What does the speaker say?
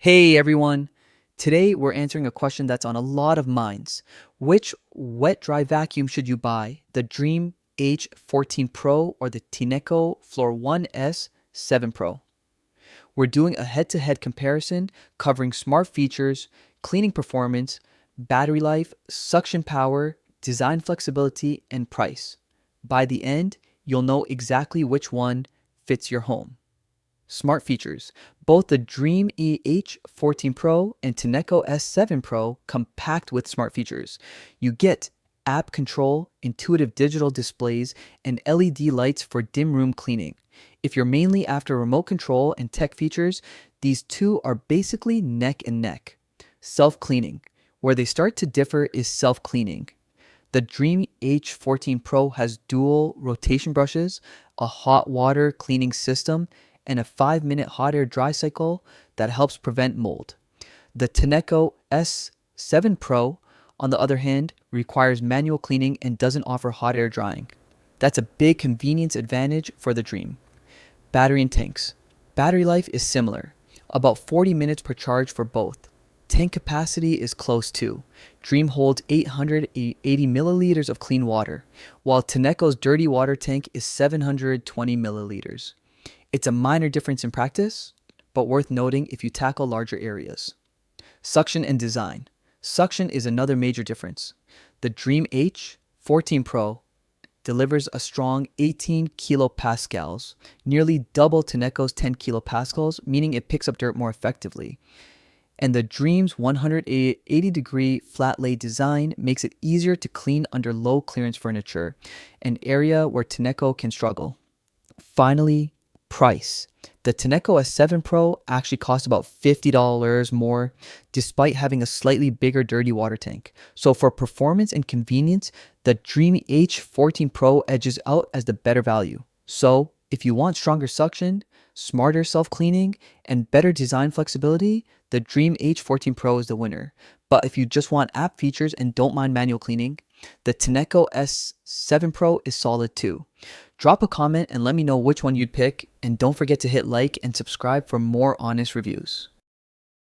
Hey everyone! Today we're answering a question that's on a lot of minds. Which wet dry vacuum should you buy? The Dreame H14 Pro or the Tineco Floor 1S 7 Pro? We're doing a head-to-head comparison covering smart features, cleaning performance, battery life, suction power, design flexibility, and price. By the end, you'll know exactly which one fits your home. Smart features. Both the Dreame H14 Pro and Tineco S7 Pro come packed with smart features. You get app control, intuitive digital displays, and LED lights for dim room cleaning. If you're mainly after remote control and tech features, these two are basically neck and neck. Self-cleaning. Where they start to differ is self-cleaning. The Dreame H14 Pro has dual rotation brushes, a hot water cleaning system, and a 5-minute hot air dry cycle that helps prevent mold. The Tineco S7 Pro, on the other hand, requires manual cleaning and doesn't offer hot air drying. That's a big convenience advantage for the Dreame. Battery and tanks. Battery life is similar, about 40 minutes per charge for both. Tank capacity is close too. Dreame holds 880 milliliters of clean water, while Tineco's dirty water tank is 720 milliliters. It's a minor difference in practice, but worth noting if you tackle larger areas. Suction and design. Suction is another major difference. The Dreame H14 Pro delivers a strong 18 kilopascals, nearly double Tineco's 10 kilopascals, meaning it picks up dirt more effectively. And the Dreame's 180-degree flat lay design makes it easier to clean under low clearance furniture, an area where Tineco can struggle. Finally, price. The Tineco S7 Pro actually costs about $50 more, despite having a slightly bigger dirty water tank. So for performance and convenience, the Dreame H14 Pro edges out as the better value. So if you want stronger suction, smarter self-cleaning, and better design flexibility, the Dreame H14 Pro is the winner. But if you just want app features and don't mind manual cleaning, the Tineco S7 Pro is solid too. Drop a comment and let me know which one you'd pick, and don't forget to hit like and subscribe for more honest reviews.